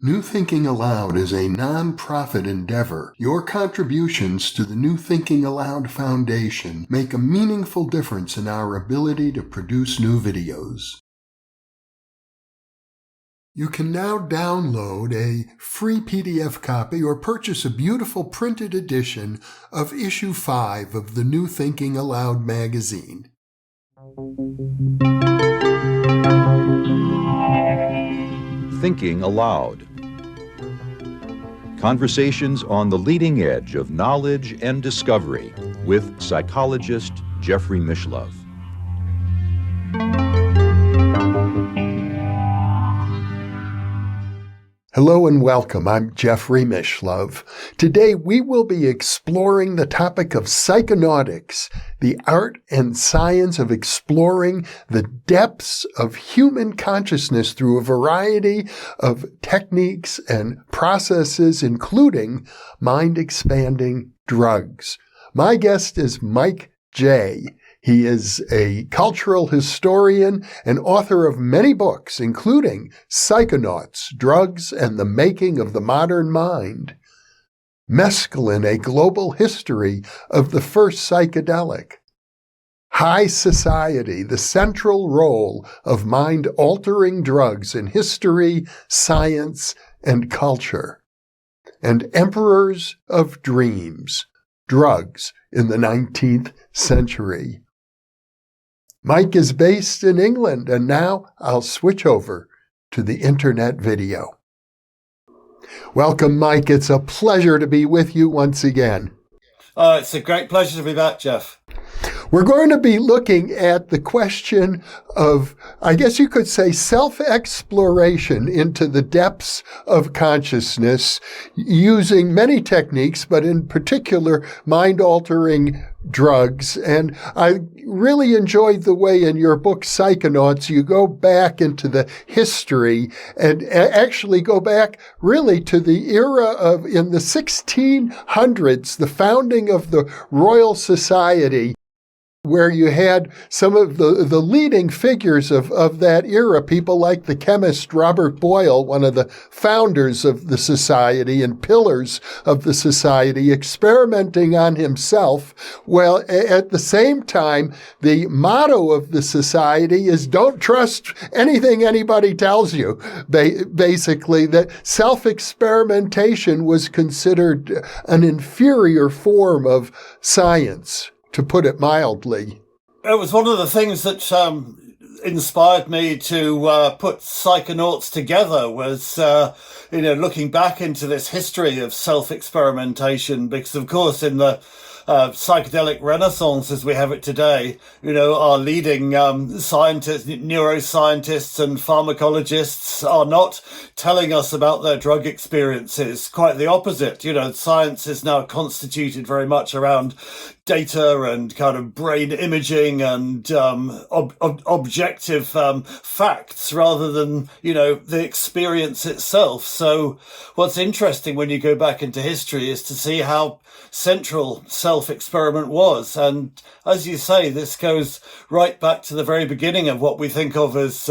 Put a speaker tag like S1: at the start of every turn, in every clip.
S1: New Thinking Aloud is a non-profit endeavor. Your contributions to the New Thinking Aloud Foundation make a meaningful difference in our ability to produce new videos. You can now download a free PDF copy or purchase a beautiful printed edition of Issue 5 of the New Thinking Aloud magazine.
S2: Thinking Aloud. Conversations on the leading edge of knowledge and discovery with psychologist Jeffrey Mishlove.
S1: Hello and welcome. I'm Jeffrey Mishlove. Today we will be exploring the topic of psychonautics, the art and science of exploring the depths of human consciousness through a variety of techniques and processes, including mind-expanding drugs. My guest is Mike J. He is a cultural historian and author of many books, including Psychonauts, Drugs and the Making of the Modern Mind, Mescaline, A Global History of the First Psychedelic, High Society, The Central Role of Mind-Altering Drugs in History, Science, and Culture, and Emperors of Dreams, Drugs in the 19th Century. Mike is based in England, and now I'll switch over to the internet video. Welcome, Mike. It's a pleasure to be with you once again.
S3: It's a great pleasure to be back, Jeff.
S1: We're going to be looking at the question of, I guess you could say, self-exploration into the depths of consciousness using many techniques, but in particular, mind-altering drugs. And I really enjoyed the way in your book, Psychonauts, you go back into the history and actually go back really to the era of, in the 1600s, the founding of the Royal Society, where you had some of the leading figures of that era, people like the chemist Robert Boyle, one of the founders of the society and pillars of the society, experimenting on himself. Well, at the same time, the motto of the society is don't trust anything anybody tells you. Basically, that self-experimentation was considered an inferior form of science, to put it mildly.
S3: It was one of the things that inspired me to put Psychonauts together was, looking back into this history of self-experimentation, because, of course, in the psychedelic renaissance as we have it today, our leading scientists, neuroscientists and pharmacologists are not telling us about their drug experiences. Quite the opposite. Science is now constituted very much around data and kind of brain imaging and objective facts rather than, the experience itself. So what's interesting when you go back into history is to see how central self-experiment was. And as you say, this goes right back to the very beginning of what we think of as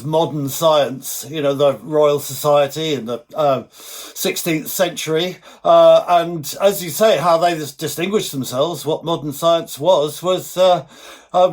S3: modern science, the Royal Society in the 16th century. And as you say, how they distinguished themselves, what modern science was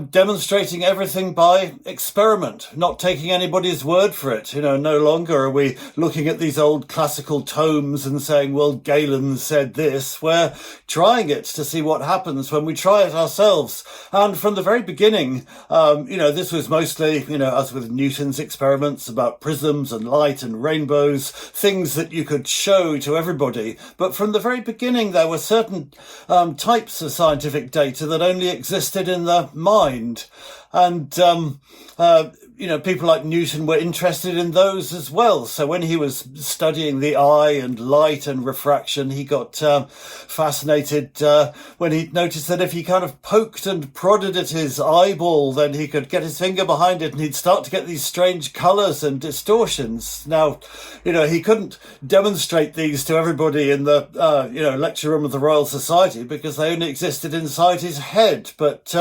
S3: demonstrating everything by experiment, not taking anybody's word for it. No longer are we looking at these old classical tomes and saying, well, Galen said this. We're trying it to see what happens when we try it ourselves. And from the very beginning, this was mostly, as with Newton's experiments about prisms and light and rainbows, things that you could show to everybody. But from the very beginning, there were certain types of scientific data that only existed in the mind. And, people like Newton were interested in those as well. So when he was studying the eye and light and refraction, he got fascinated when he noticed that if he kind of poked and prodded at his eyeball, then he could get his finger behind it and he'd start to get these strange colours and distortions. Now, he couldn't demonstrate these to everybody in the, lecture room of the Royal Society because they only existed inside his head. But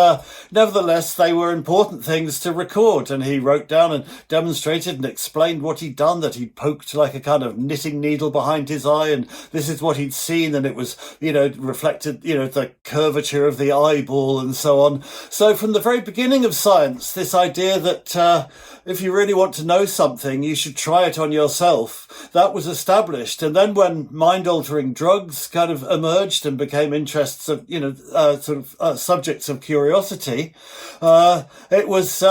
S3: nevertheless, they were important things to record, and he wrote down and demonstrated and explained what he'd done, that he'd poked like a kind of knitting needle behind his eye, and this is what he'd seen, and it was, reflected, the curvature of the eyeball and so on. So from the very beginning of science, this idea that if you really want to know something, you should try it on yourself, that was established. And then when mind-altering drugs kind of emerged and became interests of, subjects of curiosity, it was,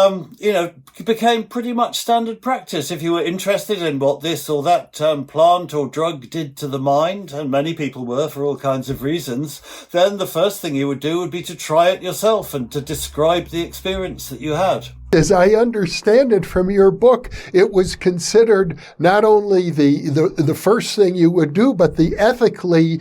S3: became pretty much standard practice. If you were interested in what this or that plant or drug did to the mind, and many people were for all kinds of reasons, then the first thing you would do would be to try it yourself and to describe the experience that you had.
S1: As I understand it from your book, it was considered not only the first thing you would do, but the ethically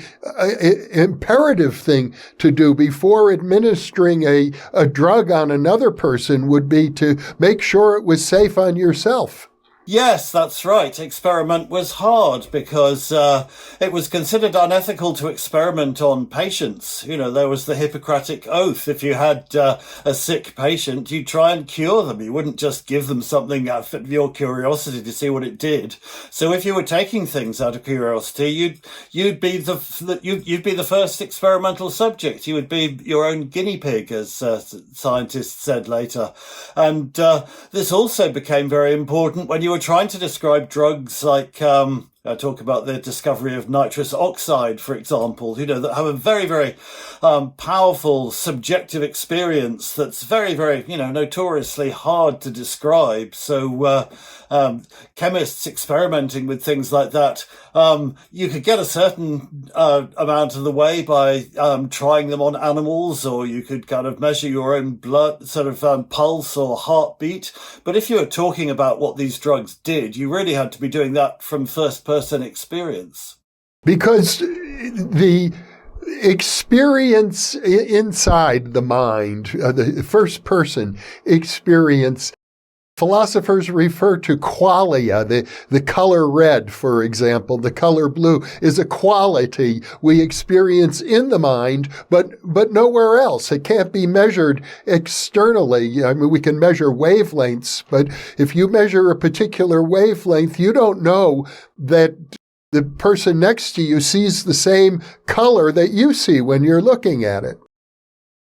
S1: imperative thing to do before administering a drug on another person would be to make sure it was safe on yourself.
S3: Yes, that's right. Experiment was hard because it was considered unethical to experiment on patients. There was the Hippocratic Oath. If you had a sick patient, you'd try and cure them. You wouldn't just give them something out of your curiosity to see what it did. So if you were taking things out of curiosity, you'd be the first experimental subject. You would be your own guinea pig, as scientists said later. And this also became very important when you were trying to describe drugs like, I talk about the discovery of nitrous oxide, for example, that have a very, very powerful subjective experience that's very, very, notoriously hard to describe. So chemists experimenting with things like that, you could get a certain amount of the way by trying them on animals, or you could kind of measure your own blood, pulse or heartbeat. But if you were talking about what these drugs did, you really had to be doing that from first-person experience.
S1: Because the experience inside the mind, the first-person experience, philosophers refer to qualia, the color red, for example. The color blue is a quality we experience in the mind, but nowhere else. It can't be measured externally. I mean, we can measure wavelengths, but if you measure a particular wavelength, you don't know that the person next to you sees the same color that you see when you're looking at it.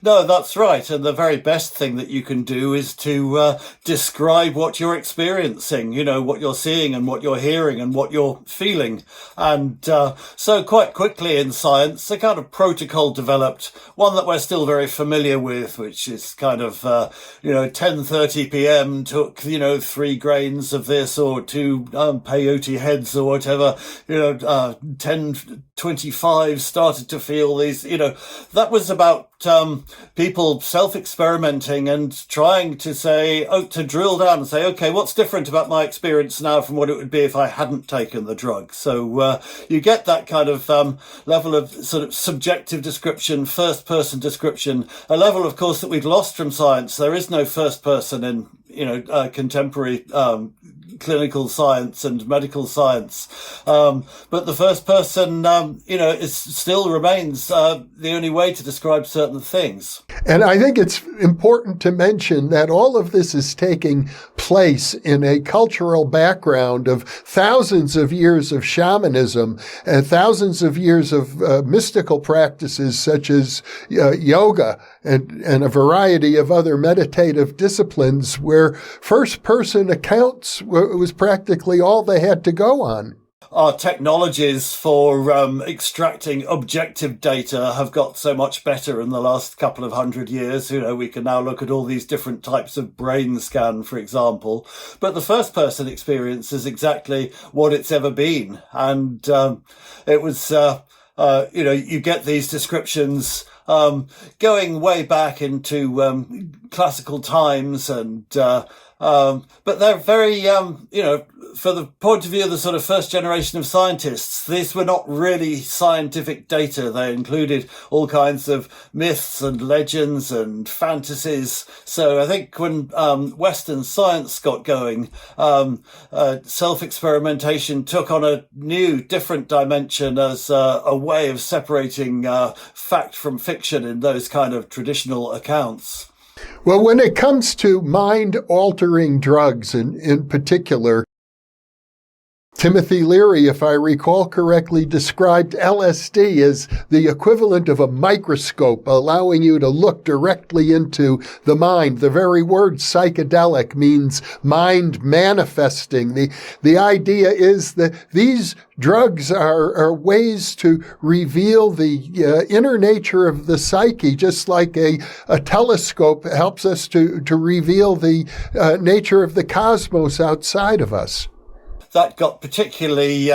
S3: No, that's right. And the very best thing that you can do is to describe what you're experiencing, what you're seeing and what you're hearing and what you're feeling. And so quite quickly in science, a kind of protocol developed, one that we're still very familiar with, which is kind of, 10:30 p.m. took, 3 grains of this or 2 peyote heads or whatever, 10:25 started to feel these, that was about people self-experimenting and trying to to drill down and say, okay, what's different about my experience now from what it would be if I hadn't taken the drug? So you get that kind of level of sort of subjective description, first-person description, a level, of course, that we've lost from science. There is no first person in, contemporary clinical science and medical science. But the first person, still remains the only way to describe certain things.
S1: And I think it's important to mention that all of this is taking place in a cultural background of thousands of years of shamanism and thousands of years of mystical practices such as yoga and a variety of other meditative disciplines where first-person accounts was practically all they had to go on.
S3: Our technologies for extracting objective data have got so much better in the last couple of 100 years. We can now look at all these different types of brain scan, for example. But the first person experience is exactly what it's ever been. And it was, you get these descriptions going way back into classical times and but they're very, for the point of view of the sort of first generation of scientists, these were not really scientific data. They included all kinds of myths and legends and fantasies. So I think when Western science got going, self-experimentation took on a new, different dimension as a way of separating fact from fiction in those kind of traditional accounts.
S1: Well, when it comes to mind-altering drugs in particular, Timothy Leary, if I recall correctly, described LSD as the equivalent of a microscope, allowing you to look directly into the mind. The very word psychedelic means mind manifesting. The idea is that these drugs are ways to reveal the inner nature of the psyche, just like a telescope helps us to reveal the nature of the cosmos outside of us.
S3: That got particularly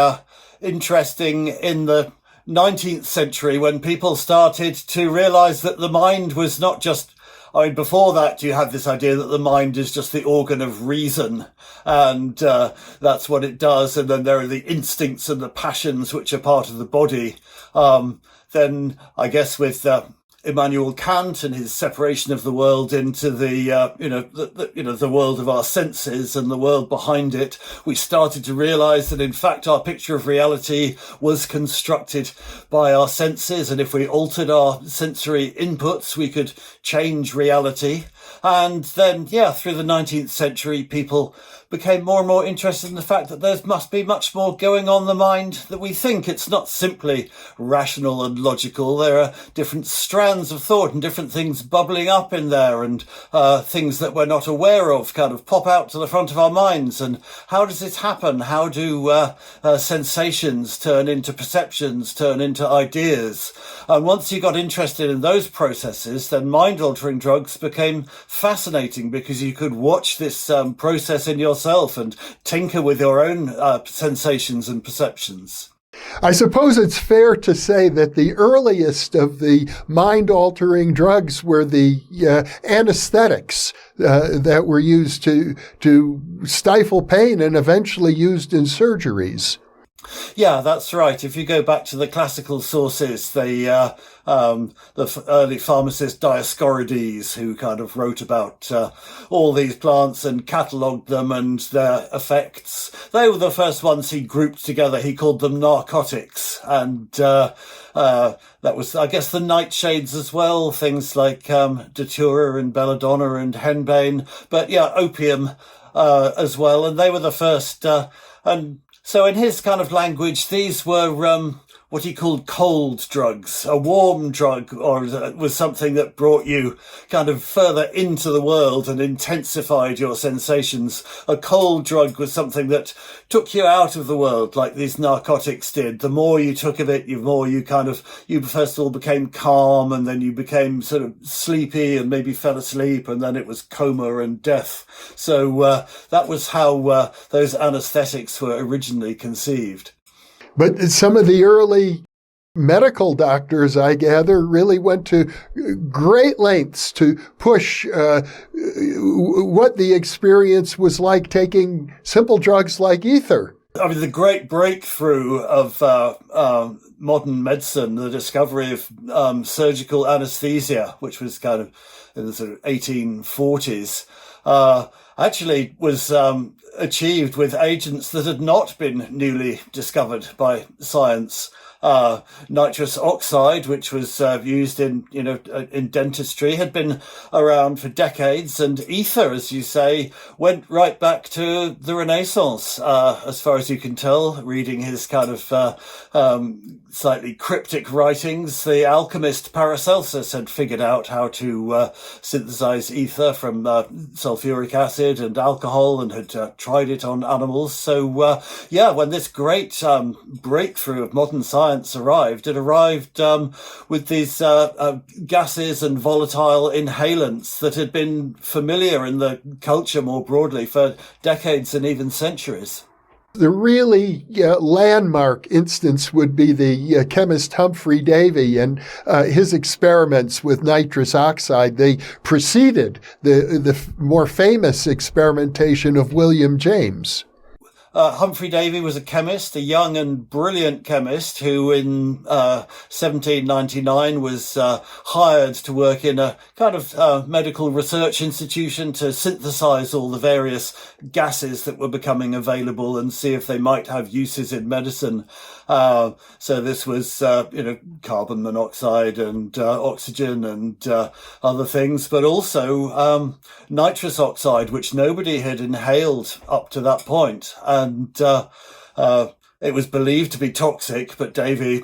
S3: interesting in the 19th century when people started to realize that the mind was not just, before that you had this idea that the mind is just the organ of reason and that's what it does. And then there are the instincts and the passions which are part of the body. Then I guess with Immanuel Kant and his separation of the world into the world of our senses and the world behind it, we started to realize that in fact our picture of reality was constructed by our senses, and if we altered our sensory inputs we could change reality. And then through the 19th century people became more and more interested in the fact that there must be much more going on in the mind that we think. It's not simply rational and logical. There are different strands of thought and different things bubbling up in there, and things that we're not aware of kind of pop out to the front of our minds. And how does this happen? How do sensations turn into perceptions, turn into ideas? And once you got interested in those processes, then mind-altering drugs became fascinating because you could watch this process in yourself and tinker with your own sensations and perceptions.
S1: I suppose it's fair to say that the earliest of the mind-altering drugs were the anesthetics that were used to stifle pain and eventually used in surgeries.
S3: Yeah, that's right. If you go back to the classical sources, the early pharmacist Dioscorides, who kind of wrote about all these plants and catalogued them and their effects, they were the first ones he grouped together. He called them narcotics. And that was, I guess, the nightshades as well, things like datura and belladonna and henbane, but opium as well. And they were the first. And so in his kind of language, these were what he called cold drugs. A warm drug was something that brought you kind of further into the world and intensified your sensations. A cold drug was something that took you out of the world, like these narcotics did. The more you took of it, the more you first of all became calm, and then you became sort of sleepy and maybe fell asleep, and then it was coma and death. So that was how those anesthetics were originally conceived.
S1: But some of the early medical doctors, I gather, really went to great lengths to push what the experience was like taking simple drugs like ether.
S3: I mean, the great breakthrough of modern medicine, the discovery of surgical anesthesia, which was kind of in the sort of 1840s, actually was achieved with agents that had not been newly discovered by science. Nitrous oxide, which was used in dentistry, had been around for decades, and ether, as you say, went right back to the Renaissance, as far as you can tell, reading his kind of slightly cryptic writings. The alchemist Paracelsus had figured out how to synthesize ether from sulfuric acid and alcohol, and had tried it on animals. So when this great breakthrough of modern science arrived, it arrived with these gases and volatile inhalants that had been familiar in the culture more broadly for decades and even centuries.
S1: The really landmark instance would be the chemist Humphry Davy and his experiments with nitrous oxide. They preceded the more famous experimentation of William James.
S3: Humphry Davy was a chemist, a young and brilliant chemist who in 1799 was hired to work in a kind of medical research institution to synthesize all the various gases that were becoming available and see if they might have uses in medicine. So this was, carbon monoxide and oxygen and other things, but also nitrous oxide, which nobody had inhaled up to that point. And it was believed to be toxic, but Davy,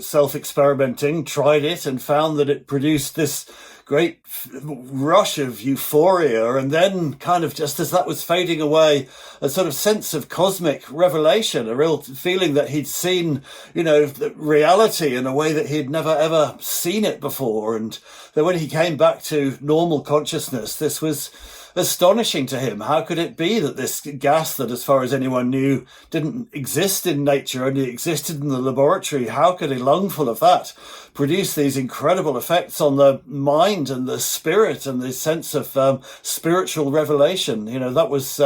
S3: self-experimenting, tried it and found that it produced this great rush of euphoria, and then kind of just as that was fading away, a sort of sense of cosmic revelation, a real feeling that he'd seen, reality in a way that he'd never ever seen it before. And that when he came back to normal consciousness, this was astonishing to him. How could it be that this gas that, as far as anyone knew, didn't exist in nature, only existed in the laboratory, how could a lungful of that produce these incredible effects on the mind and the spirit and the sense of spiritual revelation? That was,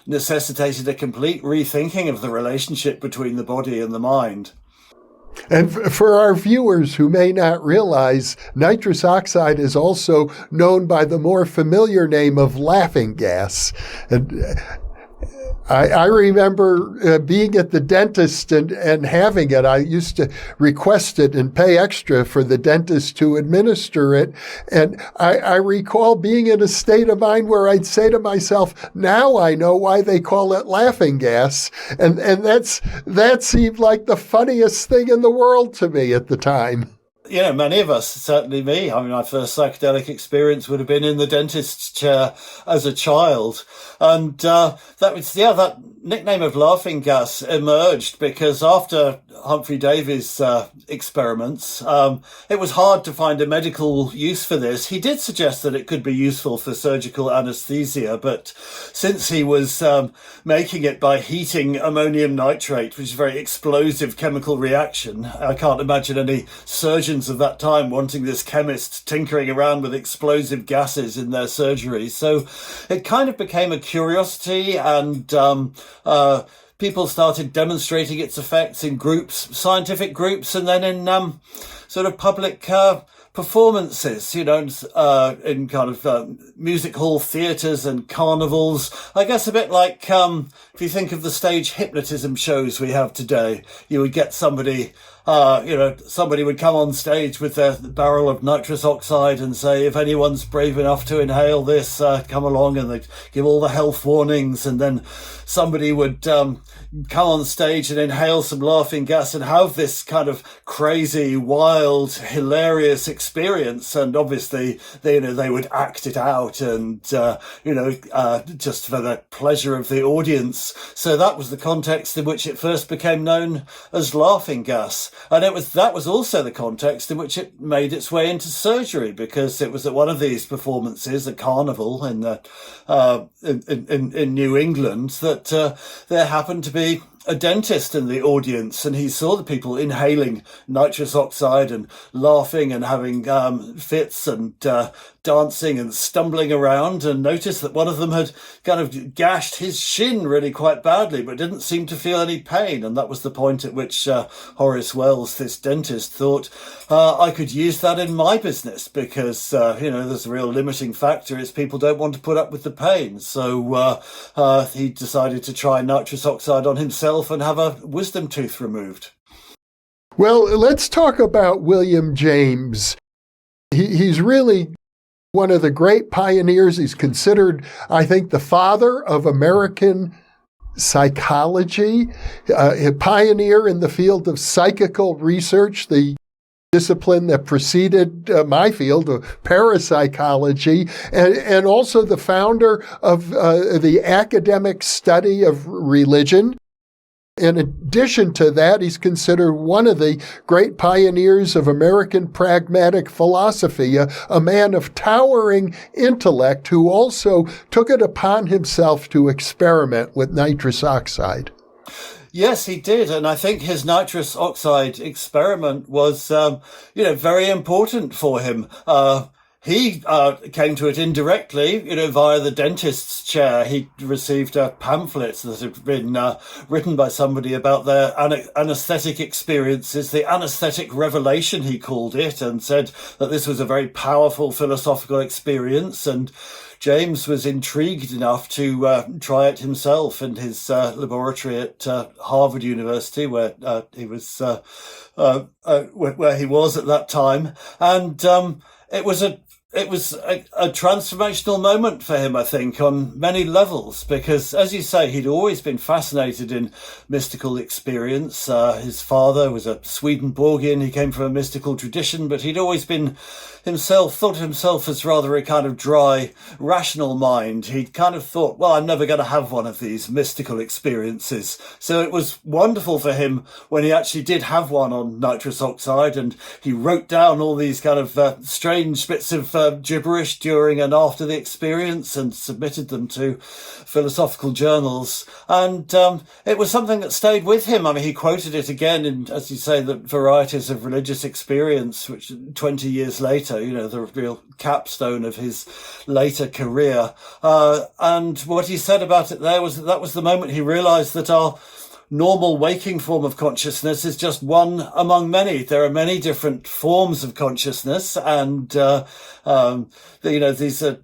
S3: necessitated a complete rethinking of the relationship between the body and the mind.
S1: And for our viewers who may not realize, nitrous oxide is also known by the more familiar name of laughing gas. And I remember being at the dentist and having it. I used to request it and pay extra for the dentist to administer it. And I recall being in a state of mind where I'd say to myself, now I know why they call it laughing gas. And that seemed like the funniest thing in the world to me at the time.
S3: Many of us, certainly me. I mean, my first psychedelic experience would have been in the dentist's chair as a child. And that nickname of laughing gas emerged because after Humphry Davy's experiments, it was hard to find a medical use for this. He did suggest that it could be useful for surgical anesthesia, but since he was making it by heating ammonium nitrate, which is a very explosive chemical reaction, I can't imagine any surgeons of that time wanting this chemist tinkering around with explosive gases in their surgery. So it kind of became a curiosity, and people started demonstrating its effects in groups, scientific groups, and then in sort of public performances, in kind of music hall theatres and carnivals. I guess a bit like if you think of the stage hypnotism shows we have today, you would get somebody would come on stage with their barrel of nitrous oxide and say, if anyone's brave enough to inhale this, come along, and they'd give all the health warnings. And then somebody would come on stage and inhale some laughing gas and have this kind of crazy, wild, hilarious experience. And obviously, they would act it out and, just for the pleasure of the audience. So that was the context in which it first became known as laughing gas. And that was also the context in which it made its way into surgery, because it was at one of these performances, a carnival in New England, that there happened to be a dentist in the audience, and he saw the people inhaling nitrous oxide and laughing and having fits and dancing and stumbling around, and noticed that one of them had kind of gashed his shin really quite badly, but didn't seem to feel any pain. And that was the point at which Horace Wells, this dentist, thought, I could use that in my business, because, there's a real limiting factor is people don't want to put up with the pain. So he decided to try nitrous oxide on himself and have a wisdom tooth removed.
S1: Well, let's talk about William James. He's really one of the great pioneers. He's considered, I think, the father of American psychology, a pioneer in the field of psychical research, the discipline that preceded my field of parapsychology, and also the founder of the academic study of religion. In addition to that, he's considered one of the great pioneers of American pragmatic philosophy, a man of towering intellect who also took it upon himself to experiment with nitrous oxide.
S3: Yes, he did. And I think his nitrous oxide experiment was, very important for him. he came to it indirectly, via the dentist's chair. He received pamphlets that had been written by somebody about their anesthetic experiences, the anesthetic revelation, he called it, and said that this was a very powerful philosophical experience. And James was intrigued enough to try it himself in his laboratory at Harvard University, where he was at that time, and it was a transformational moment for him, I think, on many levels, because, as you say, he'd always been fascinated in mystical experience. His father was a Swedenborgian. He came from a mystical tradition, but he'd always been thought of himself as rather a kind of dry, rational mind. He'd kind of thought, well, I'm never going to have one of these mystical experiences. So it was wonderful for him when he actually did have one on nitrous oxide, and he wrote down all these kind of strange bits of gibberish during and after the experience and submitted them to philosophical journals. And it was something that stayed with him. I mean, he quoted it again in, as you say, the Varieties of Religious Experience, which 20 years later, the real capstone of his later career. And what he said about it there was that was the moment he realized that our normal waking form of consciousness is just one among many. There are many different forms of consciousness, and these are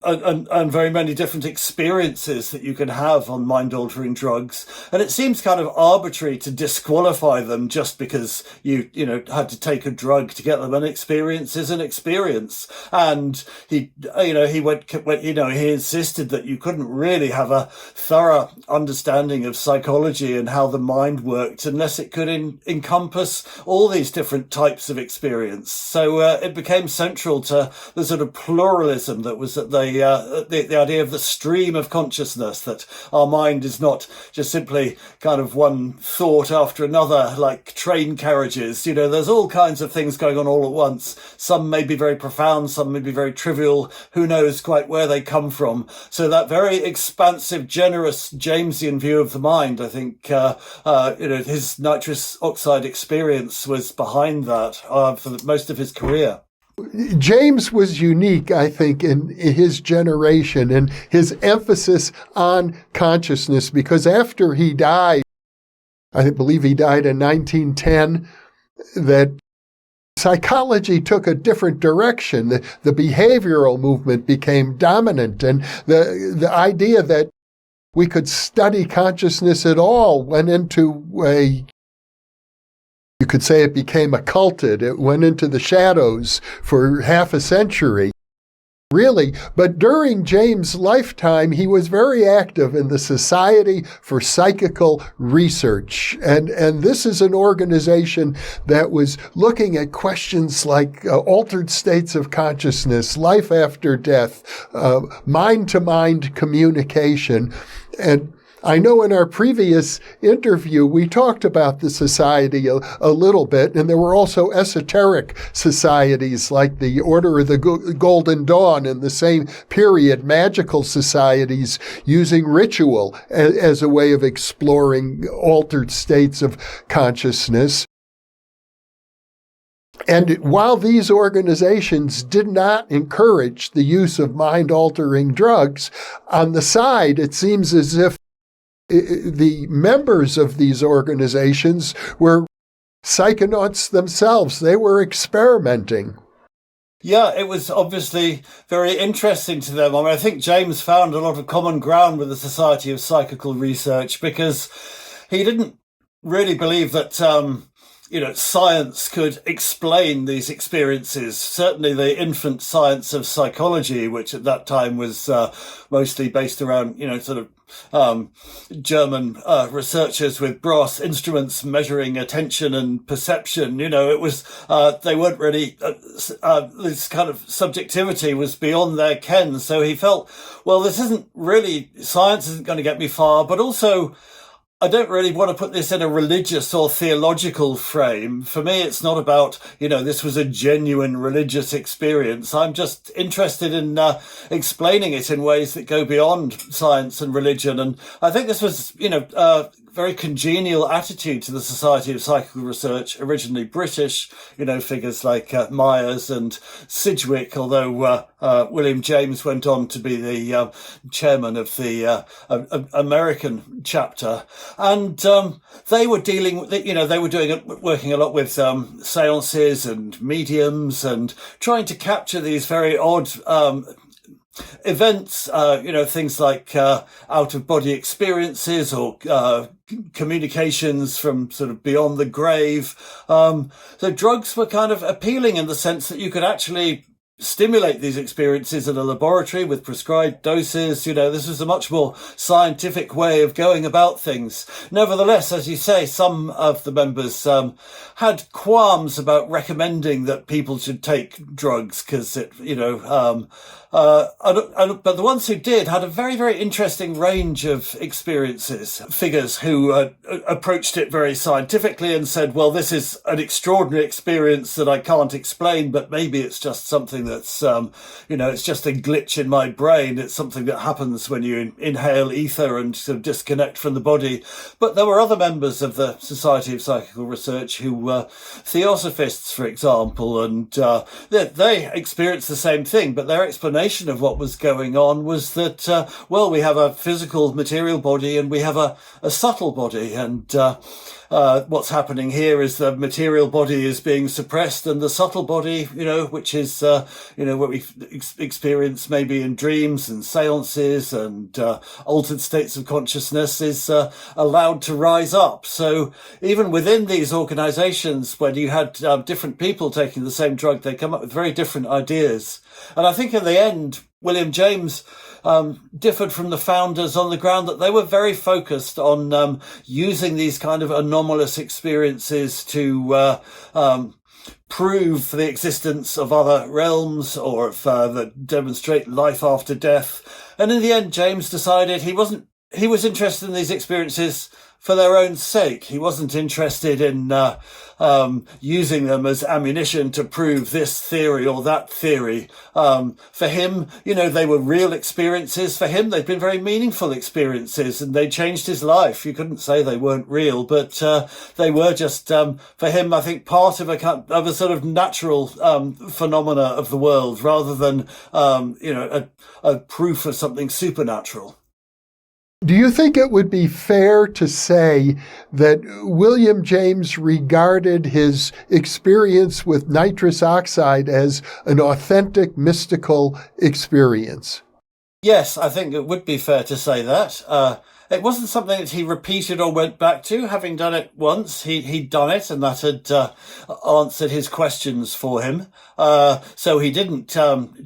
S3: and very many different experiences that you can have on mind-altering drugs. And it seems kind of arbitrary to disqualify them just because you had to take a drug to get them. An experience is an experience, and he insisted that you couldn't really have a thorough understanding of psychology and how the mind worked unless it could encompass all these different types of experience. So it became central to the sort of pluralism that was at the idea of the stream of consciousness, that our mind is not just simply kind of one thought after another, like train carriages. There's all kinds of things going on all at once. Some may be very profound, some may be very trivial. Who knows quite where they come from? So that very expansive, generous Jamesian view of the mind, I think, his nitrous oxide experience was behind that for most of his career.
S1: James was unique, I think, in his generation and his emphasis on consciousness, because after he died, I believe he died in 1910, that psychology took a different direction. The behavioral movement became dominant, and the idea that we could study consciousness at all went into you could say it became occulted. It went into the shadows for half a century, really. But during James' lifetime, he was very active in the Society for Psychical Research. And this is an organization that was looking at questions like altered states of consciousness, life after death, mind-to-mind communication. And I know in our previous interview, we talked about the society a little bit, and there were also esoteric societies like the Order of the Golden Dawn in the same period, magical societies using ritual as a way of exploring altered states of consciousness. And while these organizations did not encourage the use of mind-altering drugs, on the side, it seems as if the members of these organizations were psychonauts themselves. They were experimenting.
S3: Yeah, it was obviously very interesting to them. I mean, I think James found a lot of common ground with the Society of Psychical Research, because he didn't really believe that science could explain these experiences. Certainly the infant science of psychology, which at that time was mostly based around, German researchers with brass instruments measuring attention and perception. It was, they weren't really, this kind of subjectivity was beyond their ken. So he felt, well, this isn't really, science isn't going to get me far, but also I don't really want to put this in a religious or theological frame. For me, it's not about, this was a genuine religious experience. I'm just interested in explaining it in ways that go beyond science and religion. And I think this was, very congenial attitude to the Society of Psychical Research, originally British, figures like Myers and Sidgwick, although William James went on to be the chairman of the American chapter. And they were dealing with, working a lot with seances and mediums and trying to capture these very odd events, things like out-of-body experiences or communications from sort of beyond the grave. So drugs were kind of appealing in the sense that you could actually stimulate these experiences in a laboratory with prescribed doses. This was a much more scientific way of going about things. Nevertheless, as you say, some of the members had qualms about recommending that people should take drugs because it, but the ones who did had a very, very interesting range of experiences. Figures who approached it very scientifically and said, well, this is an extraordinary experience that I can't explain, but maybe it's just something that's, it's just a glitch in my brain. It's something that happens when you inhale ether and sort of disconnect from the body. But there were other members of the Society of Psychical Research who were theosophists, for example, and they experienced the same thing, but their explanation of what was going on was that, we have a physical material body and we have a subtle body. And what's happening here is the material body is being suppressed and the subtle body, which is, what we experience maybe in dreams and seances and altered states of consciousness is allowed to rise up. So even within these organizations, when you had different people taking the same drug, they come up with very different ideas. And I think in the end, William James differed from the founders on the ground that they were very focused on using these kind of anomalous experiences to prove the existence of other realms or that demonstrate life after death. And in the end, James decided he was interested in these experiences for their own sake. He wasn't interested in using them as ammunition to prove this theory or that theory. For him, they were real experiences. For him, they'd been very meaningful experiences and they changed his life. You couldn't say they weren't real, but they were just, for him, I think, part of a sort of natural phenomena of the world rather than, a proof of something supernatural.
S1: Do you think it would be fair to say that William James regarded his experience with nitrous oxide as an authentic mystical experience?
S3: Yes, I think it would be fair to say that. It wasn't something that he repeated or went back to. Having done it once, he'd done it, and that had answered his questions for him. So he didn't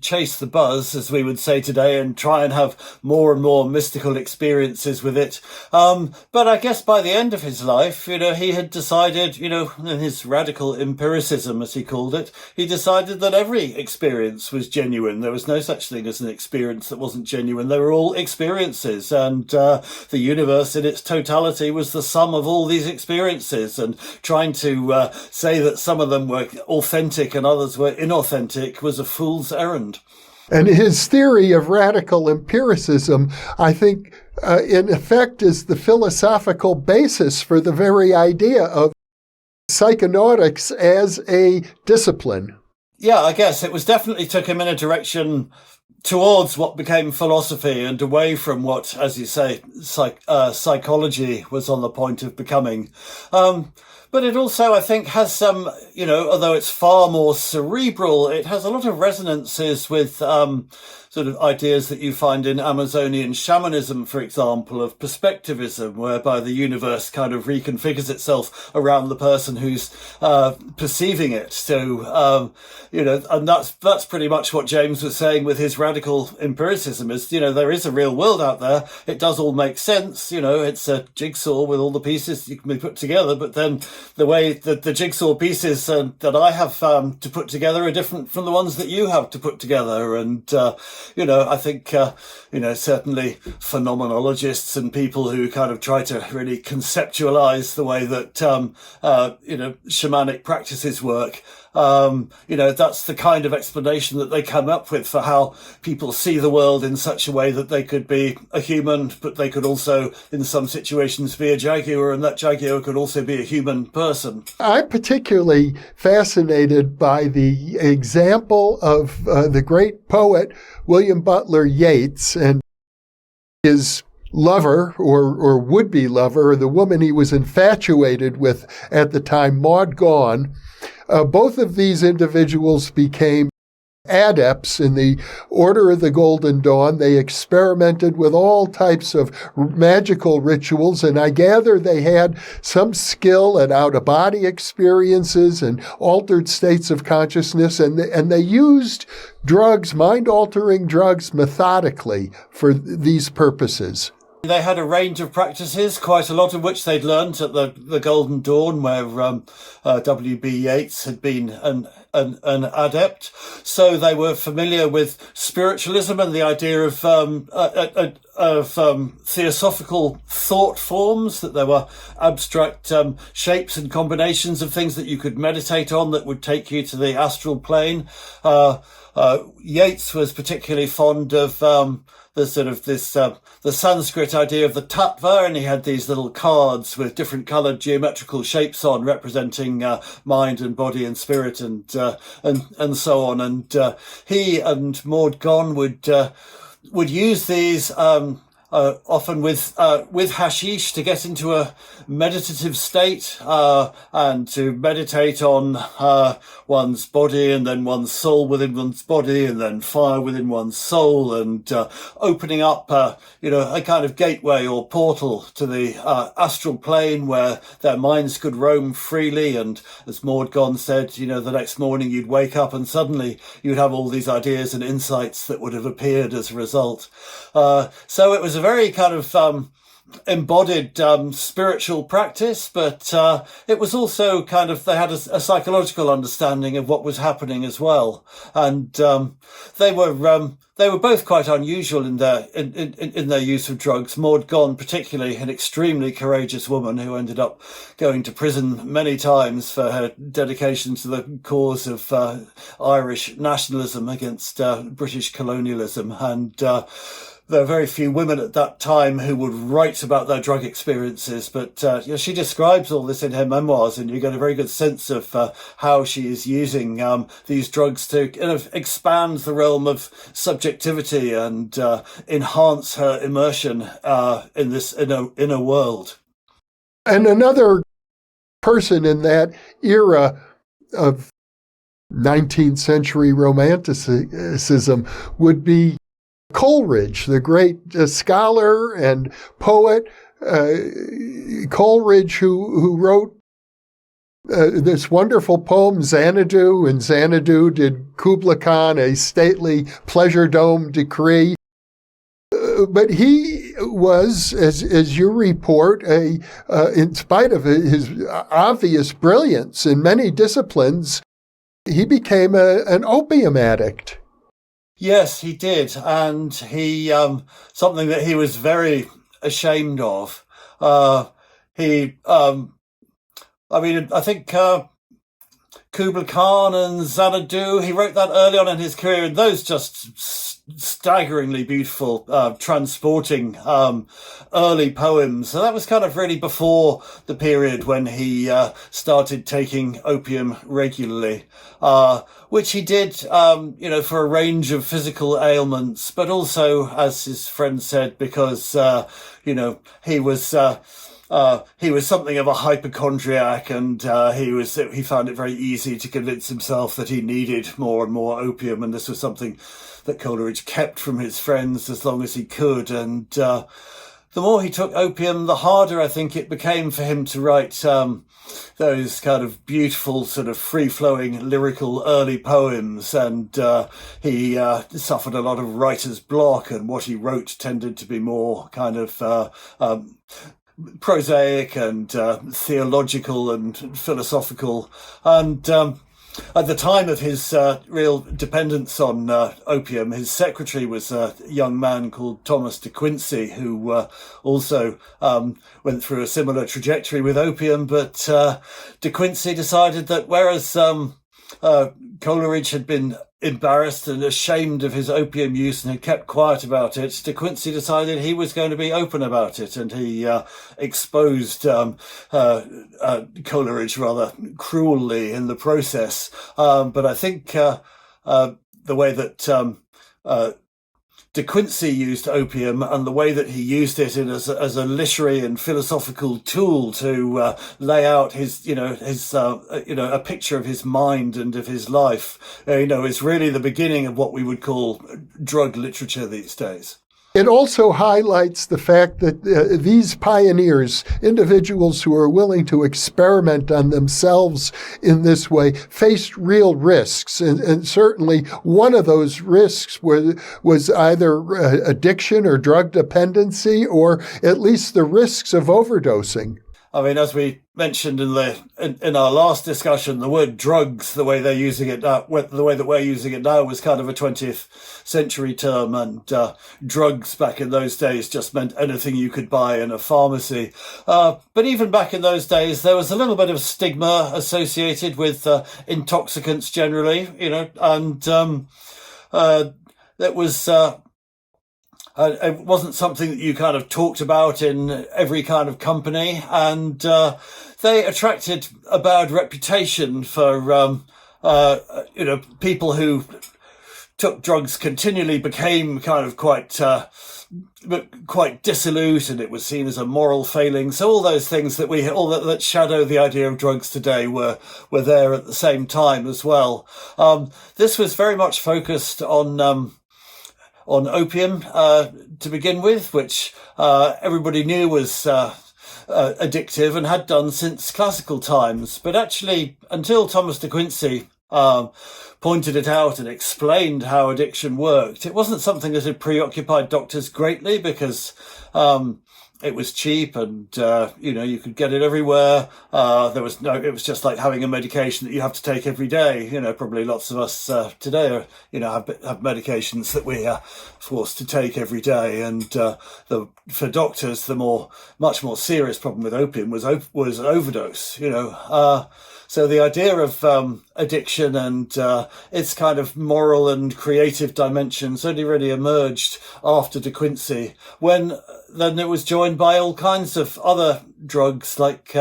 S3: chase the buzz, as we would say today, and try and have more and more mystical experiences with it. But I guess by the end of his life, he had decided, in his radical empiricism, as he called it, he decided that every experience was genuine. There was no such thing as an experience that wasn't genuine. They were all experiences, and the universe in its totality was the sum of all these experiences, and trying to say that some of them were authentic and others were inauthentic was a fool's errand.
S1: And his theory of radical empiricism, I think, in effect, is the philosophical basis for the very idea of psychonautics as a discipline.
S3: Yeah, I guess it was definitely took him in a direction towards what became philosophy and away from what, as you say, psychology was on the point of becoming. But it also, I think, has some, although it's far more cerebral, it has a lot of resonances with sort of ideas that you find in Amazonian shamanism, for example, of perspectivism, whereby the universe kind of reconfigures itself around the person who's perceiving it. So, and that's pretty much what James was saying with his radical empiricism is, there is a real world out there. It does all make sense. It's a jigsaw with all the pieces you can be put together, but then the way that the jigsaw pieces that I have to put together are different from the ones that you have to put together. And, I think, certainly phenomenologists and people who kind of try to really conceptualize the way that, shamanic practices work. That's the kind of explanation that they come up with for how people see the world in such a way that they could be a human, but they could also, in some situations, be a jaguar, and that jaguar could also be a human person.
S1: I'm particularly fascinated by the example of the great poet William Butler Yeats and his lover or would-be lover, the woman he was infatuated with at the time, Maud Gonne. Both of these individuals became adepts in the Order of the Golden Dawn. They experimented with all types of magical rituals, and I gather they had some skill at out-of-body experiences and altered states of consciousness, and they used drugs, mind-altering drugs, methodically for these purposes.
S3: They had a range of practices, quite a lot of which they'd learnt at the Golden Dawn, where W.B. Yeats had been an adept. So they were familiar with spiritualism and the idea of theosophical thought forms, that there were abstract shapes and combinations of things that you could meditate on that would take you to the astral plane. Yeats was particularly fond of the Sanskrit idea of the tattva, and he had these little cards with different coloured geometrical shapes on, representing mind and body and spirit and so on. And he and Maud Gonne would use these often with hashish to get into a meditative state and to meditate on one's body and then one's soul within one's body and then fire within one's soul, and opening up a kind of gateway or portal to the astral plane where their minds could roam freely. And as Maud Gonne said, the next morning you'd wake up and suddenly you'd have all these ideas and insights that would have appeared as a result. So it was a very kind of embodied spiritual practice, but it was also kind of, they had a psychological understanding of what was happening as well. And they were both quite unusual in their use of drugs. Maud Gonne, particularly, an extremely courageous woman who ended up going to prison many times for her dedication to the cause of Irish nationalism against British colonialism. And there are very few women at that time who would write about their drug experiences, but she describes all this in her memoirs, and you get a very good sense of how she is using these drugs to kind of expand the realm of subjectivity and enhance her immersion in this inner world.
S1: And another person in that era of 19th century romanticism would be Coleridge, the great scholar and poet. Coleridge, who wrote this wonderful poem, Xanadu, and Xanadu did Kubla Khan a stately pleasure-dome decree. But he was, as you report, in spite of his obvious brilliance in many disciplines, he became an opium addict.
S3: Think he did, and he something that he was very ashamed of. I think Kubla Khan and Xanadu, he wrote that early on in his career, and those just staggeringly beautiful, transporting early poems. So that was kind of really before the period when he started taking opium regularly, which he did, for a range of physical ailments, but also, as his friend said, because, he was something of a hypochondriac, and he found it very easy to convince himself that he needed more and more opium, and this was something that Coleridge kept from his friends as long as he could. And the more he took opium, the harder I think it became for him to write those kind of beautiful, sort of free-flowing lyrical early poems, and he suffered a lot of writer's block, and what he wrote tended to be more kind of prosaic and theological and philosophical. And at the time of his real dependence on opium, his secretary was a young man called Thomas de Quincey, who also went through a similar trajectory with opium. But de Quincey decided that whereas Coleridge had been embarrassed and ashamed of his opium use and had kept quiet about it, de Quincey decided he was going to be open about it, and he exposed Coleridge rather cruelly in the process. But I think the way that de Quincey used opium and the way that he used it as a literary and philosophical tool to lay out his a picture of his mind and of his life, is really the beginning of what we would call drug literature these days.
S1: It also highlights the fact that these pioneers, individuals who are willing to experiment on themselves in this way, faced real risks. And certainly one of those risks was either addiction or drug dependency, or at least the risks of overdosing.
S3: I mean, as we mentioned in our last discussion, the word drugs, the way they're using it now, the way that we're using it now, was kind of a 20th century term, and drugs back in those days just meant anything you could buy in a pharmacy. But even back in those days, there was a little bit of stigma associated with intoxicants generally, and that was. It wasn't something that you kind of talked about in every kind of company, and they attracted a bad reputation for, people who took drugs continually became kind of quite dissolute, and it was seen as a moral failing. So all those things that shadow the idea of drugs today were there at the same time as well. This was very much focused on opium to begin with, which everybody knew was addictive and had done since classical times. But actually, until Thomas de Quincey pointed it out and explained how addiction worked, it wasn't something that had preoccupied doctors greatly, because it was cheap and, you could get it everywhere. It was just like having a medication that you have to take every day. Probably lots of us today are, have medications that we are forced to take every day. And for doctors, the much more serious problem with opium was overdose, So the idea of addiction and its kind of moral and creative dimensions only really emerged after De Quincey, when then it was joined by all kinds of other drugs like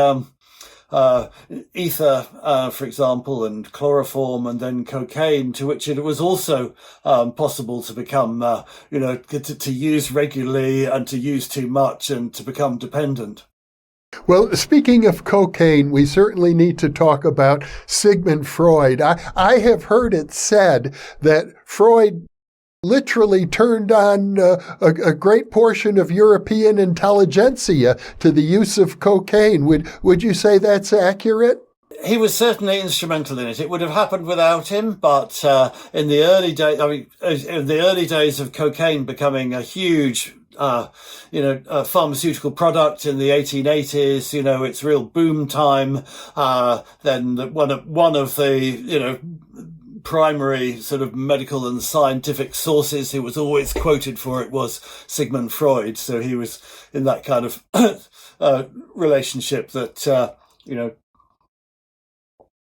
S3: ether, for example, and chloroform, and then cocaine, to which it was also possible to become, to use regularly and to use too much and to become dependent.
S1: Well, speaking of cocaine, we certainly need to talk about Sigmund Freud. I have heard it said that Freud literally turned on a great portion of European intelligentsia to the use of cocaine. Would you say that's accurate?
S3: He was certainly instrumental in it. It would have happened without him, but in the early days of cocaine becoming a huge a pharmaceutical product in the 1880s, its real boom time. Then one of the, primary sort of medical and scientific sources who was always quoted for it was Sigmund Freud. So he was in that kind of relationship that,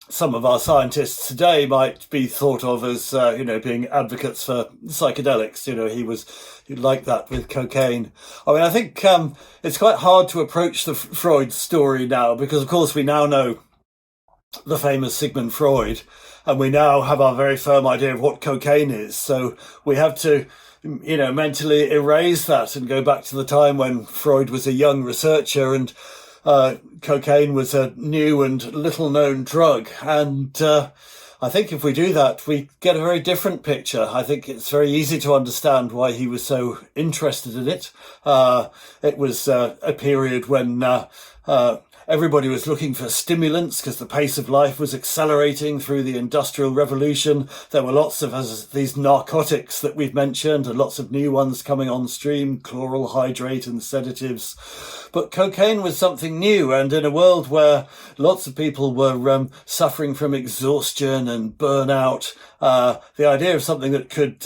S3: some of our scientists today might be thought of as, being advocates for psychedelics. He liked that with cocaine. I mean, I think it's quite hard to approach the Freud story now, because, of course, we now know the famous Sigmund Freud, and we now have our very firm idea of what cocaine is. So we have to, mentally erase that and go back to the time when Freud was a young researcher and cocaine was a new and little-known drug. And I think if we do that, we get a very different picture. I think it's very easy to understand why he was so interested in it. It was a period when everybody was looking for stimulants because the pace of life was accelerating through the Industrial Revolution. There were lots of these narcotics that we've mentioned and lots of new ones coming on stream, chloral hydrate and sedatives. But cocaine was something new, and in a world where lots of people were suffering from exhaustion and burnout, the idea of something that could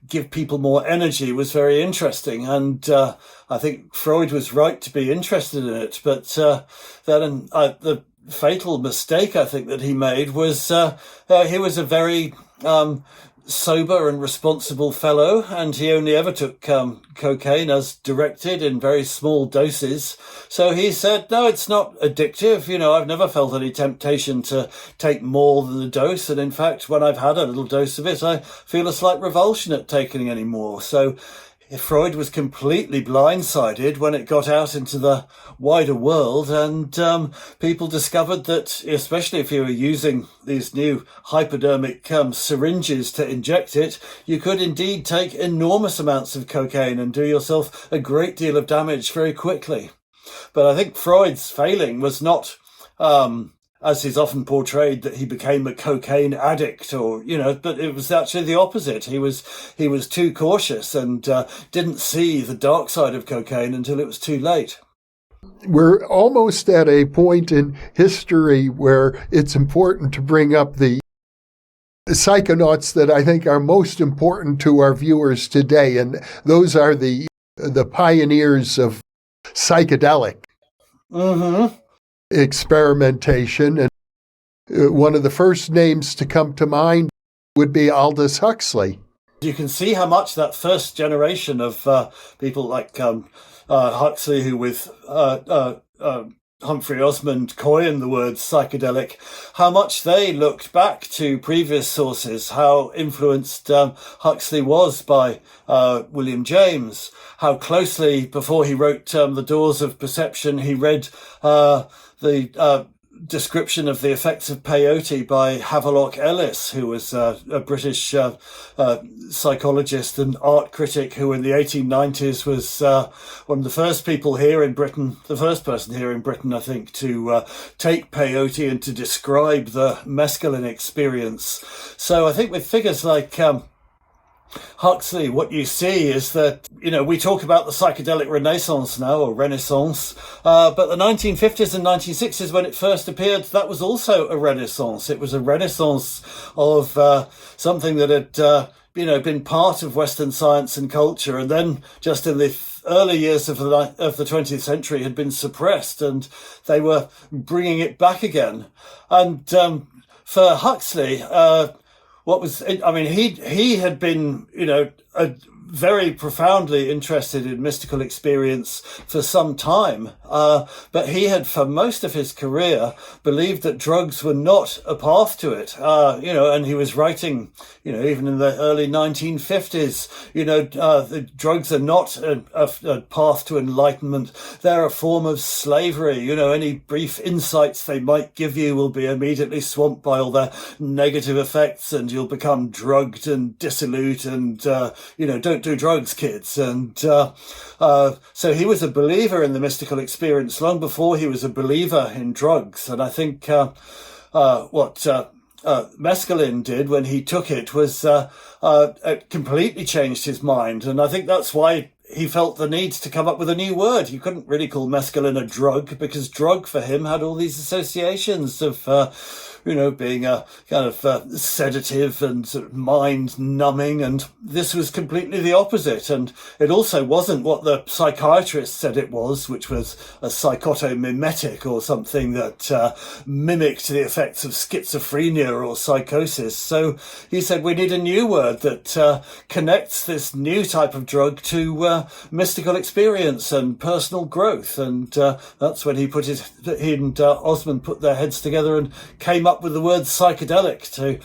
S3: give people more energy was very interesting. And I think Freud was right to be interested in it. But then the fatal mistake I think that he made was he was a very sober and responsible fellow, and he only ever took cocaine as directed in very small doses. So he said, no, it's not addictive. I've never felt any temptation to take more than a dose. And in fact, when I've had a little dose of it, I feel a slight revulsion at taking any more. So Freud was completely blindsided when it got out into the wider world, and people discovered that, especially if you were using these new hypodermic syringes to inject it, you could indeed take enormous amounts of cocaine and do yourself a great deal of damage very quickly. But I think Freud's failing was not as is often portrayed, that he became a cocaine addict, but it was actually the opposite. He was too cautious and didn't see the dark side of cocaine until it was too late.
S1: We're almost at a point in history where it's important to bring up the psychonauts that I think are most important to our viewers today, and those are the pioneers of psychedelic.
S3: Mm-hmm.
S1: Experimentation, and one of the first names to come to mind would be Aldous Huxley.
S3: You can see how much that first generation of people like Huxley, who with Humphrey Osmond coined the word psychedelic, how much they looked back to previous sources, how influenced Huxley was by William James, how closely, before he wrote The Doors of Perception, he read the description of the effects of peyote by Havelock Ellis, who was a British psychologist and art critic who in the 1890s was one of the first people here in Britain, the first person here in Britain, I think, to take peyote and to describe the mescaline experience. So I think with figures like Huxley, what you see is that, we talk about the psychedelic renaissance now, or renaissance, but the 1950s and 1960s, when it first appeared, that was also a renaissance. It was a renaissance of something that had, been part of Western science and culture, and then just in the early years of the 20th century had been suppressed, and they were bringing it back again. And for Huxley, he had been, very profoundly interested in mystical experience for some time, but he had, for most of his career, believed that drugs were not a path to it, and he was writing, even in the early 1950s, the drugs are not a path to enlightenment. They're a form of slavery. Any brief insights they might give you will be immediately swamped by all their negative effects, and you'll become drugged and dissolute, and, don't do drugs, kids. And so he was a believer in the mystical experience long before he was a believer in drugs. And I think what mescaline did when he took it was it completely changed his mind. And I think that's why he felt the need to come up with a new word. You couldn't really call mescaline a drug, because drug for him had all these associations of being a kind of sedative and sort of mind numbing, and this was completely the opposite. And it also wasn't what the psychiatrist said it was, which was a psychotomimetic, or something that mimicked the effects of schizophrenia or psychosis. So he said we need a new word that connects this new type of drug to mystical experience and personal growth. And that's when he and Osmond put their heads together and came up with the word psychedelic, to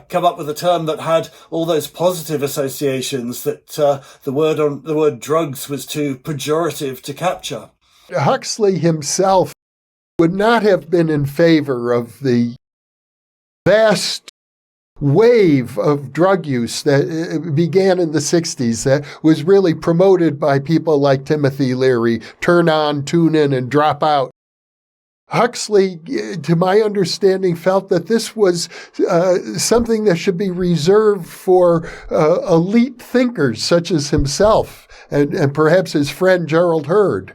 S3: come up with a term that had all those positive associations that the word drugs was too pejorative to capture.
S1: Huxley himself would not have been in favor of the vast wave of drug use that began in the 60s, that was really promoted by people like Timothy Leary, turn on, tune in, and drop out. Huxley, to my understanding, felt that this was something that should be reserved for elite thinkers such as himself and perhaps his friend Gerald Hurd.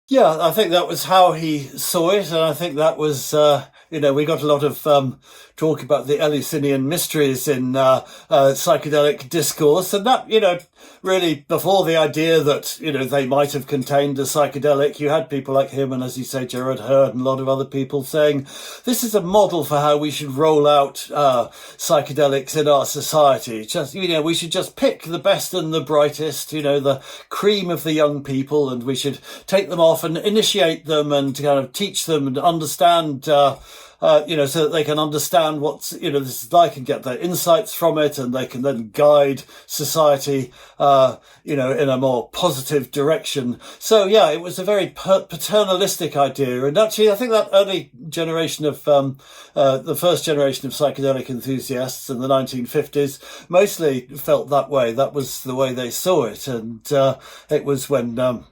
S3: Yeah, I think that was how he saw it, and I think that was, we got a lot of talk about the Eleusinian mysteries in psychedelic discourse, and that, really before the idea that, they might have contained a psychedelic, you had people like him and, as you say, Gerard Hurd and a lot of other people saying, this is a model for how we should roll out psychedelics in our society. Just, we should just pick the best and the brightest, the cream of the young people, and we should take them off and initiate them and kind of teach them and understand so that they can understand what this is like and get their insights from it, and they can then guide society, in a more positive direction. So yeah, it was a very paternalistic idea, and actually, I think that early generation of the first generation of psychedelic enthusiasts in the 1950s mostly felt that way. That was the way they saw it, and it was when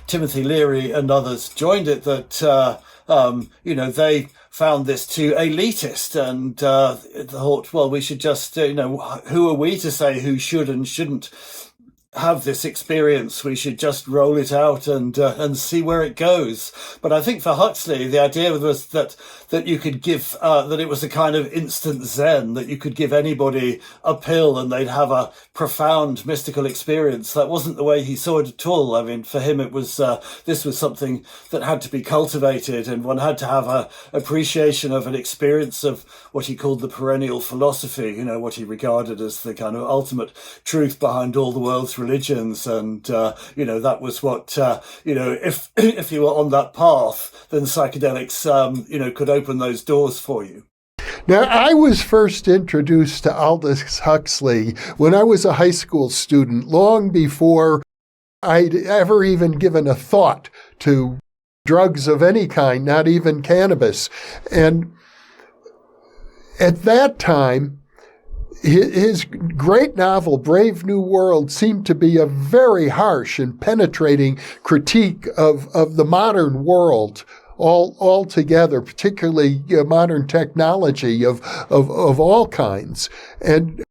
S3: Timothy Leary and others joined it that they found this too elitist and thought, well, we should just, who are we to say who should and shouldn't have this experience? We should just roll it out and see where it goes. But I think for Huxley, the idea was that you could give, that it was a kind of instant Zen, that you could give anybody a pill and they'd have a profound mystical experience. That wasn't the way he saw it at all. I mean, for him, it was, this was something that had to be cultivated, and one had to have a appreciation of an experience of what he called the perennial philosophy, what he regarded as the kind of ultimate truth behind all the world's religions. And, that was what, if you were on that path, then psychedelics, could open those doors for you.
S1: Now, I was first introduced to Aldous Huxley when I was a high school student, long before I'd ever even given a thought to drugs of any kind, not even cannabis. And at that time, his great novel, Brave New World, seemed to be a very harsh and penetrating critique of the modern world altogether, particularly modern technology of all kinds. And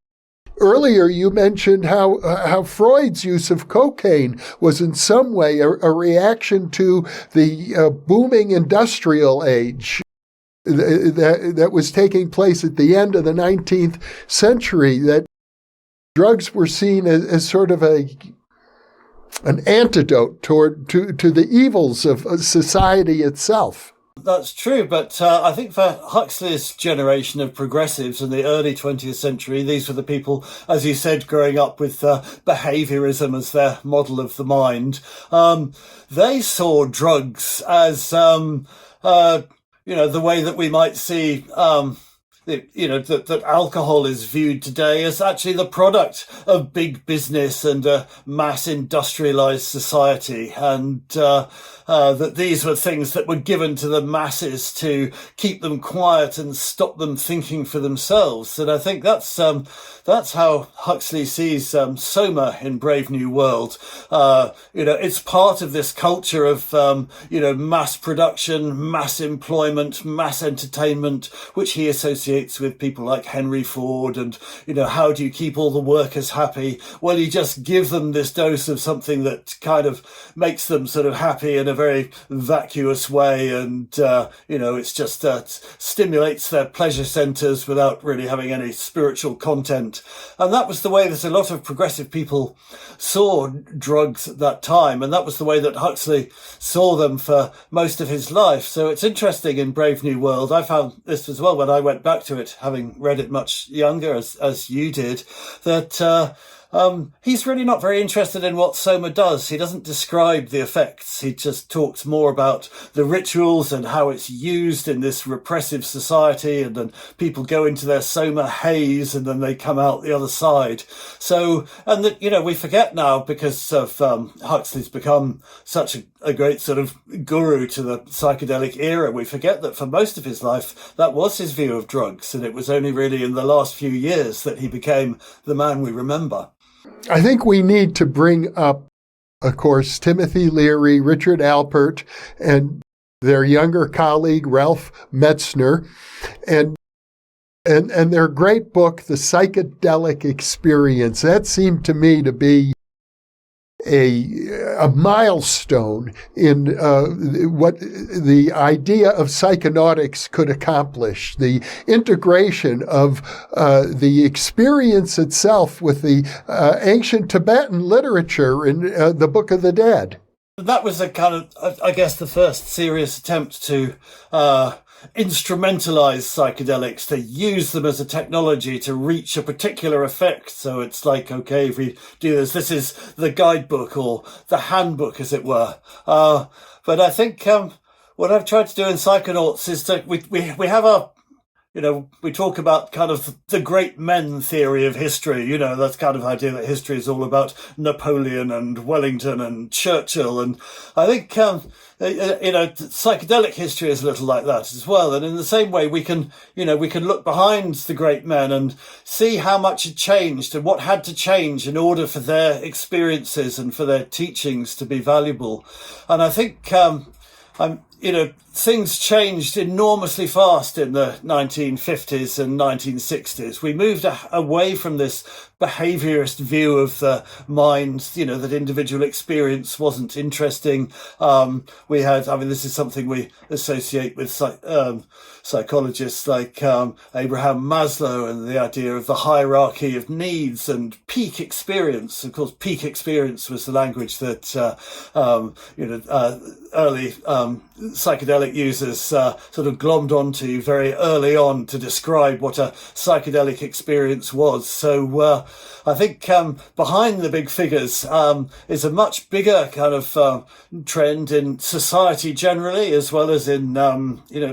S1: earlier you mentioned how Freud's use of cocaine was in some way a reaction to the booming industrial age that was taking place at the end of the 19th century, that drugs were seen as sort of an antidote to the evils of society itself.
S3: That's true, but I think for Huxley's generation of progressives in the early 20th century, these were the people, as you said, growing up with behaviorism as their model of the mind. They saw drugs as, the way that we might see that alcohol is viewed today as actually the product of big business and a mass industrialized society, and that these were things that were given to the masses to keep them quiet and stop them thinking for themselves. And I think that's how Huxley sees Soma in Brave New World. It's part of this culture of mass production, mass employment, mass entertainment, which he associates with people like Henry Ford. And how do you keep all the workers happy? Well, you just give them this dose of something that kind of makes them sort of happy in a very vacuous way, and it's just stimulates their pleasure centers without really having any spiritual content. And that was the way that a lot of progressive people saw drugs at that time, and that was the way that Huxley saw them for most of his life. So it's interesting in Brave New World, I found this as well when I went back to it, having read it much younger as you did, that he's really not very interested in what Soma does. He doesn't describe the effects. He just talks more about the rituals and how it's used in this repressive society, and then people go into their Soma haze and then they come out the other side. So, and that, we forget now, because of Huxley's become such a great sort of guru to the psychedelic era, we forget that for most of his life, that was his view of drugs. And it was only really in the last few years that he became the man we remember.
S1: I think we need to bring up, of course, Timothy Leary, Richard Alpert, and their younger colleague, Ralph Metzner, and their great book, The Psychedelic Experience. That seemed to me to be a milestone in what the idea of psychonautics could accomplish, the integration of the experience itself with the ancient Tibetan literature in the Book of the Dead.
S3: That was a kind of, I guess, the first serious attempt to instrumentalize psychedelics, to use them as a technology to reach a particular effect. So it's like, okay, if we do this is the guidebook or the handbook, as it were. But I think what I've tried to do in Psychonauts is to we have a, we talk about kind of the great men theory of history. That's kind of idea that history is all about Napoleon and Wellington and Churchill. And I think, psychedelic history is a little like that as well. And in the same way, we can look behind the great men and see how much had changed and what had to change in order for their experiences and for their teachings to be valuable. And I think, things changed enormously fast in the 1950s and 1960s. We moved away from this behaviorist view of the mind, that individual experience wasn't interesting. This is something we associate with psychologists like Abraham Maslow and the idea of the hierarchy of needs and peak experience. Of course, peak experience was the language that early psychedelic users sort of glommed onto very early on to describe what a psychedelic experience was. So I think behind the big figures is a much bigger kind of trend in society generally, as well as in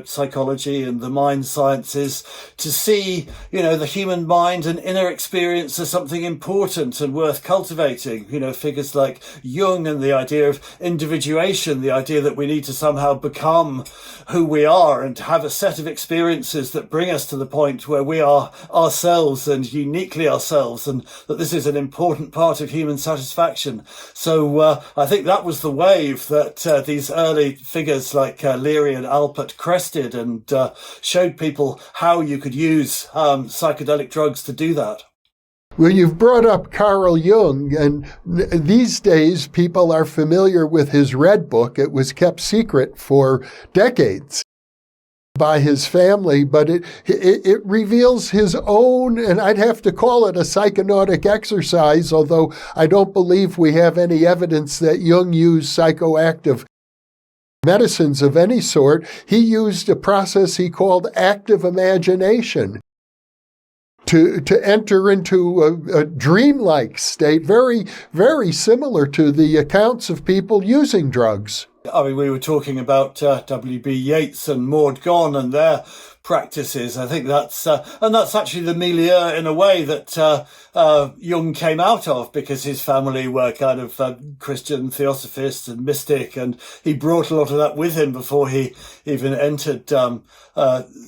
S3: psychology and the mind sciences, to see the human mind and inner experience as something important and worth cultivating. Figures like Jung and the idea of individuation, the idea that we need to somehow become who we are and have a set of experiences that bring us to the point where we are ourselves and uniquely ourselves, and that this is an important part of human satisfaction. So I think that was the wave that these early figures like Leary and Alpert crested, and showed people how you could use psychedelic drugs to do that.
S1: Well, you've brought up Carl Jung, and these days people are familiar with his Red Book. It was kept secret for decades by his family, but it reveals his own, and I'd have to call it a psychonautic exercise, although I don't believe we have any evidence that Jung used psychoactive medicines of any sort. He used a process he called active imagination to enter into a dreamlike state, very, very similar to the accounts of people using drugs.
S3: We were talking about W.B. Yeats and Maud Gonne and their practices. I think that's actually the milieu in a way that Jung came out of, because his family were kind of Christian theosophists and mystic, and he brought a lot of that with him before he even entered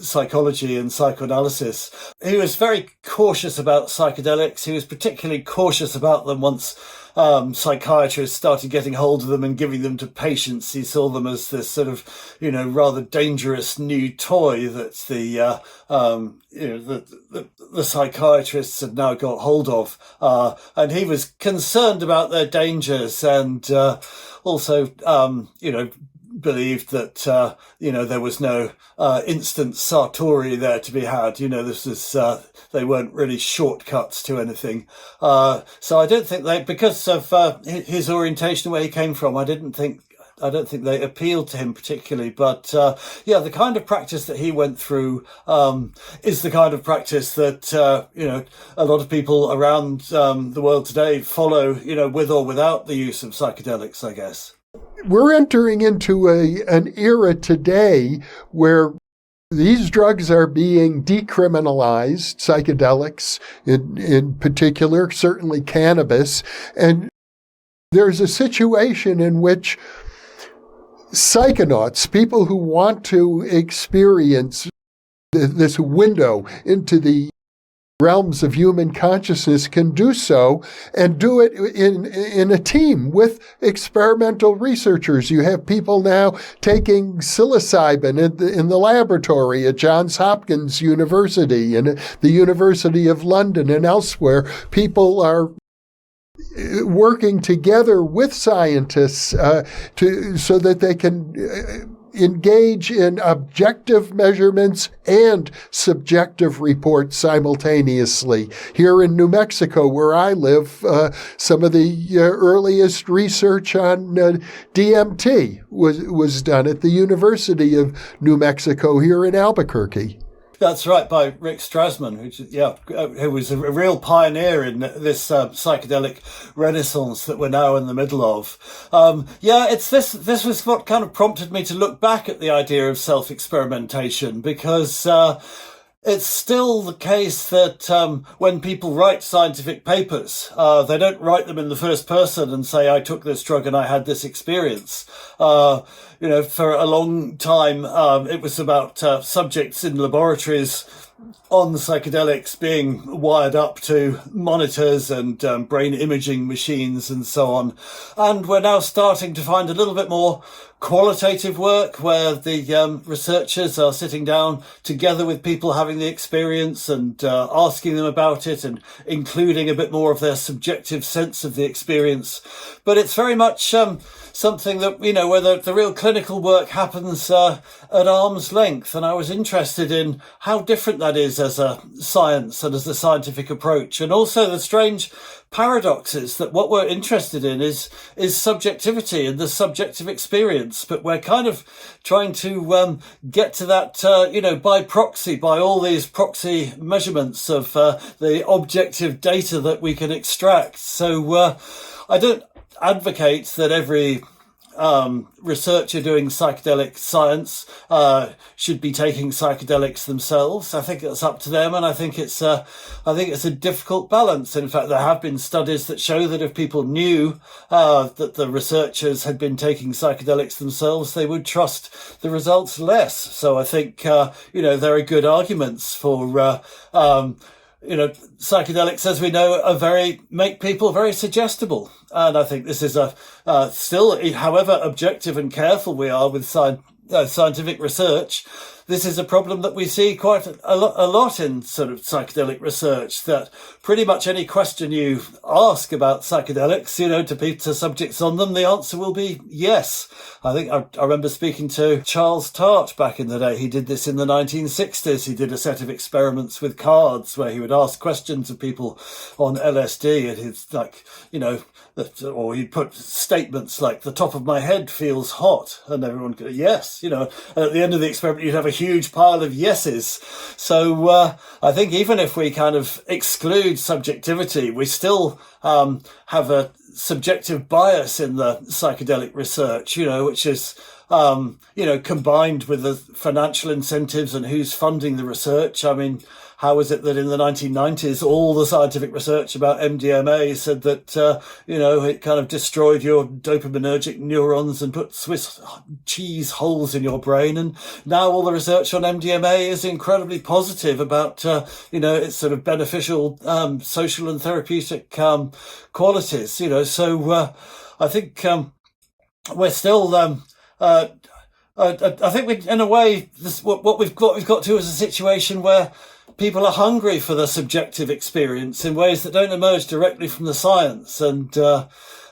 S3: psychology and psychoanalysis. He was very cautious about psychedelics. He was particularly cautious about them once psychiatrists started getting hold of them and giving them to patients. He saw them as this sort of, rather dangerous new toy that the psychiatrists had now got hold of. And he was concerned about their dangers, and also, believed that, there was no instant Sartori there to be had. This is, they weren't really shortcuts to anything. So I don't think because of his orientation, where he came from, I don't think they appealed to him particularly. But the kind of practice that he went through is the kind of practice that a lot of people around the world today follow, with or without the use of psychedelics, I guess.
S1: We're entering into an era today where these drugs are being decriminalized, psychedelics in particular, certainly cannabis, and there's a situation in which psychonauts, people who want to experience this window into the realms of human consciousness can do so, and do it in a team with experimental researchers. You have people now taking psilocybin in the laboratory at Johns Hopkins University and the University of London and elsewhere. People are working together with scientists so that they can engage in objective measurements and subjective reports simultaneously. Here in New Mexico, where I live, some of the earliest research on DMT was done at the University of New Mexico here in Albuquerque.
S3: That's right, by Rick Strassman, who was a real pioneer in this psychedelic renaissance that we're now in the middle of. This was what kind of prompted me to look back at the idea of self-experimentation, because it's still the case that when people write scientific papers, they don't write them in the first person and say, I took this drug and I had this experience. For a long time, it was about subjects in laboratories on psychedelics being wired up to monitors and brain imaging machines and so on. And we're now starting to find a little bit more qualitative work where the researchers are sitting down together with people having the experience and asking them about it and including a bit more of their subjective sense of the experience. But it's very much something that, where the real clinical work happens at arm's length. And I was interested in how different that is as a science and as a scientific approach. And also the strange paradoxes that what we're interested in is subjectivity and the subjective experience. But we're kind of trying to get to that, by proxy, by all these proxy measurements of the objective data that we can extract. So I don't advocate that every researcher doing psychedelic science should be taking psychedelics themselves. I think it's up to them, and I think it's a difficult balance. In fact, there have been studies that show that if people knew that the researchers had been taking psychedelics themselves, they would trust the results less. So I think there are good arguments for psychedelics, as we know, make people very suggestible. And I think this is still, however objective and careful we are with scientific research, this is a problem that we see quite a lot in sort of psychedelic research, that pretty much any question you ask about psychedelics, to subjects on them, the answer will be yes. I think I remember speaking to Charles Tart back in the day. He did this in the 1960s. He did a set of experiments with cards where he would ask questions of people on LSD, and he's like, or he'd put statements like, the top of my head feels hot, and everyone would go, yes, and at the end of the experiment you'd have a huge pile of yeses. So I think even if we kind of exclude subjectivity, we still have a subjective bias in the psychedelic research, which is combined with the financial incentives and who's funding the research. I mean, how is it that in the 1990s, all the scientific research about MDMA said that, it kind of destroyed your dopaminergic neurons and put Swiss cheese holes in your brain. And now all the research on MDMA is incredibly positive about, its sort of beneficial social and therapeutic qualities, So I think we're still... I think we, in a way, what we've got to is a situation where people are hungry for the subjective experience in ways that don't emerge directly from the science. And I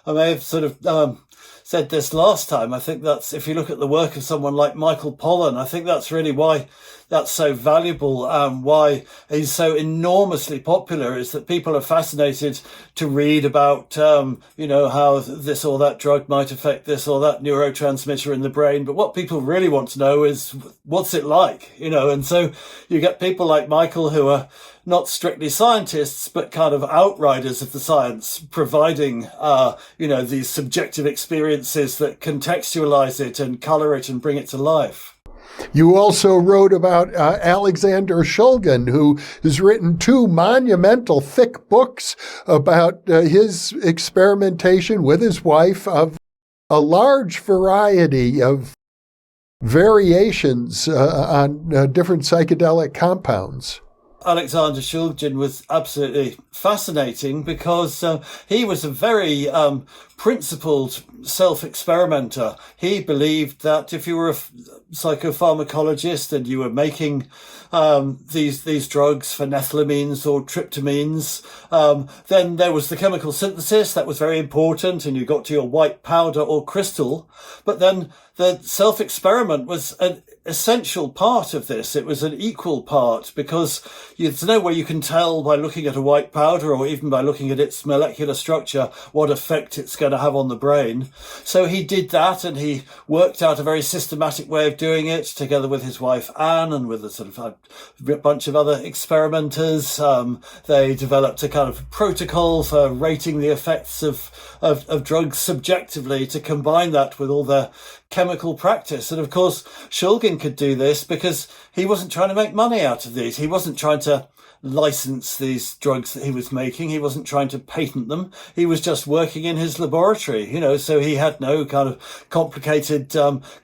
S3: may have sort of said this last time. I think that's, if you look at the work of someone like Michael Pollan, I think that's really why that's so valuable, why he's so enormously popular, is that people are fascinated to read about, how this or that drug might affect this or that neurotransmitter in the brain. But what people really want to know is, what's it like, and so you get people like Michael who are not strictly scientists, but kind of outriders of the science, providing, these subjective experiences that contextualize it and color it and bring it to life.
S1: You also wrote about Alexander Shulgin, who has written 2 monumental thick books about his experimentation with his wife of a large variety of variations on different psychedelic compounds.
S3: Alexander Shulgin was absolutely fascinating because he was a very principled self-experimenter. He believed that if you were a psychopharmacologist and you were making these drugs, phenethylamines or tryptamines, then there was the chemical synthesis that was very important, and you got to your white powder or crystal. But then the self-experiment was an essential part of this. It was an equal part, because there's no way you can tell by looking at a white powder or even by looking at its molecular structure what effect it's going to have on the brain. So he did that, and he worked out a very systematic way of doing it together with his wife Anne and with a sort of a bunch of other experimenters. They developed a kind of protocol for rating the effects of drugs subjectively to combine that with all the chemical practice. And of course, Shulgin could do this because he wasn't trying to make money out of these. He wasn't trying to license these drugs that he was making. He wasn't trying to patent them. He was just working in his laboratory, so he had no kind of complicated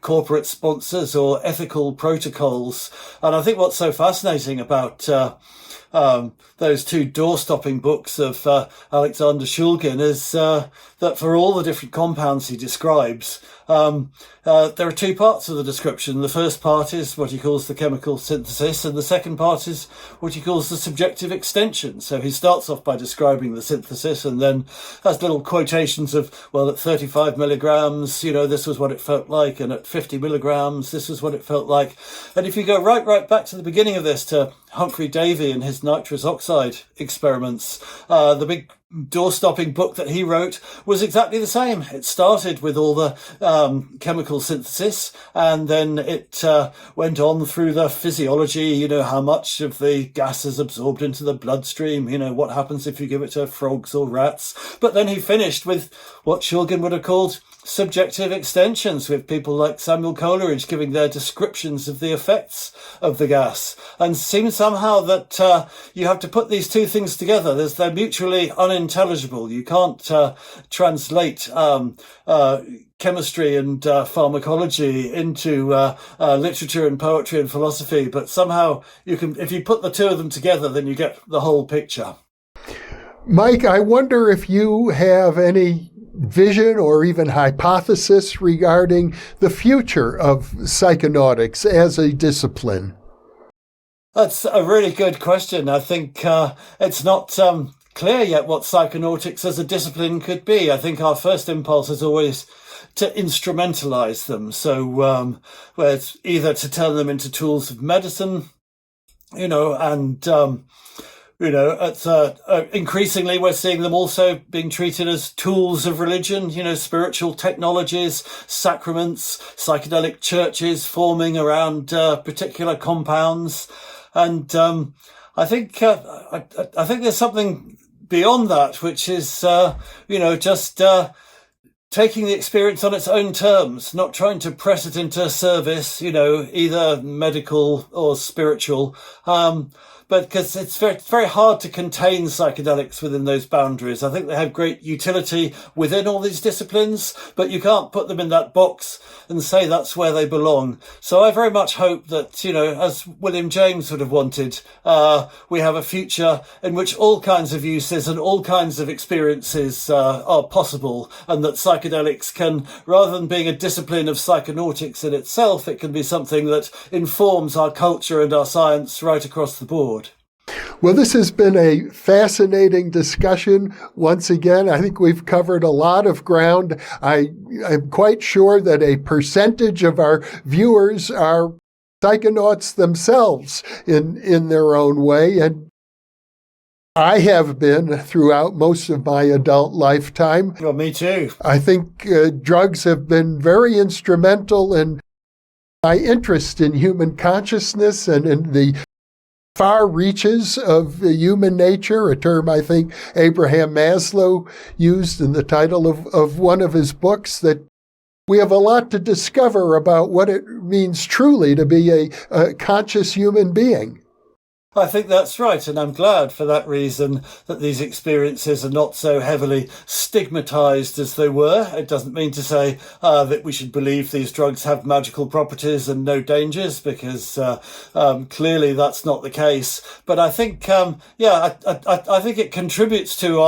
S3: corporate sponsors or ethical protocols. And I think what's so fascinating about those two door-stopping books of Alexander Shulgin is that for all the different compounds he describes, there are two parts of the description. The first part is what he calls the chemical synthesis, and the second part is what he calls the subjective extension. So he starts off by describing the synthesis and then has little quotations of, well, at 35 milligrams, this was what it felt like, and at 50 milligrams, this was what it felt like. And if you go right back to the beginning of this, to Humphry Davy and his nitrous oxide experiments, the big door-stopping book that he wrote was exactly the same. It started with all the chemical synthesis, and then it went on through the physiology, how much of the gas is absorbed into the bloodstream, what happens if you give it to frogs or rats. But then he finished with what Shulgin would have called subjective extensions, with people like Samuel Coleridge giving their descriptions of the effects of the gas. And seems somehow that you have to put these two things together. They're mutually unintelligible. You can't translate chemistry and pharmacology into literature and poetry and philosophy, but somehow you can, if you put the two of them together, then you get the whole picture.
S1: Mike, I wonder if you have any vision or even hypothesis regarding the future of psychonautics as a discipline.
S3: That's a really good question. I think it's not clear yet what psychonautics as a discipline could be. I think our first impulse is always to instrumentalize them. So where it's either to turn them into tools of medicine, and it's increasingly we're seeing them also being treated as tools of religion, spiritual technologies, sacraments, psychedelic churches forming around particular compounds. And I think there's something beyond that, which is, just taking the experience on its own terms, not trying to press it into service, either medical or spiritual. But because it's very hard to contain psychedelics within those boundaries. I think they have great utility within all these disciplines, but you can't put them in that box and say that's where they belong. So I very much hope that, as William James would have wanted, we have a future in which all kinds of uses and all kinds of experiences are possible, and that psychedelics can, rather than being a discipline of psychonautics in itself, it can be something that informs our culture and our science right across the board.
S1: Well, this has been a fascinating discussion. Once again, I think we've covered a lot of ground. I'm quite sure that a percentage of our viewers are psychonauts themselves in their own way. And I have been throughout most of my adult lifetime.
S3: Well, me too.
S1: I think drugs have been very instrumental in my interest in human consciousness and in the far reaches of human nature, a term I think Abraham Maslow used in the title of one of his books, that we have a lot to discover about what it means truly to be a conscious human being.
S3: I think that's right, and I'm glad for that reason that these experiences are not so heavily stigmatized as they were. It doesn't mean to say that we should believe these drugs have magical properties and no dangers, because clearly that's not the case. But I think, I think it contributes to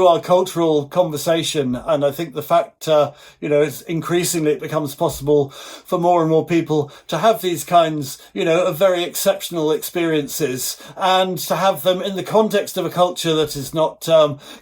S3: our cultural conversation. And I think the fact, it's increasingly it becomes possible for more and more people to have these kinds, of very exceptional experiences, and to have them in the context of a culture that is not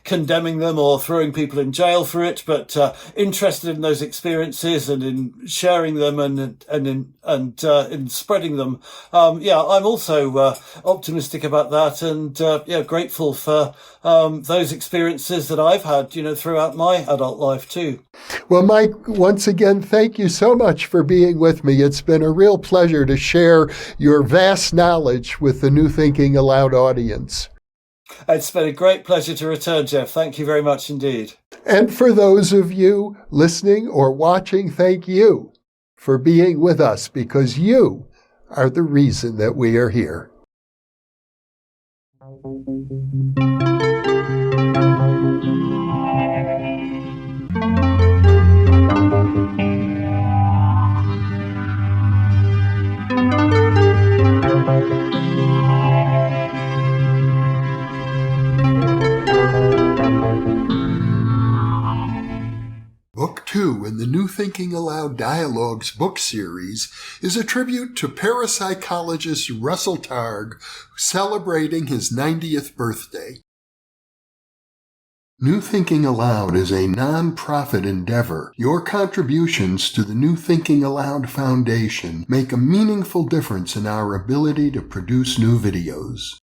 S3: condemning them or throwing people in jail for it, but interested in those experiences and in sharing them and in spreading them. I'm also optimistic about that, and grateful for those experiences that I've had, throughout my adult life too.
S1: Well, Mike, once again, thank you so much for being with me. It's been a real pleasure to share your vast knowledge with the New Thinking Aloud audience.
S3: It's been a great pleasure to return, Jeff. Thank you very much indeed.
S1: And for those of you listening or watching, thank you for being with us, because you are the reason that we are here. Book 2 in the New Thinking Aloud Dialogues book series is a tribute to parapsychologist Russell Targ, celebrating his 90th birthday. New Thinking Aloud is a non-profit endeavor. Your contributions to the New Thinking Aloud Foundation make a meaningful difference in our ability to produce new videos.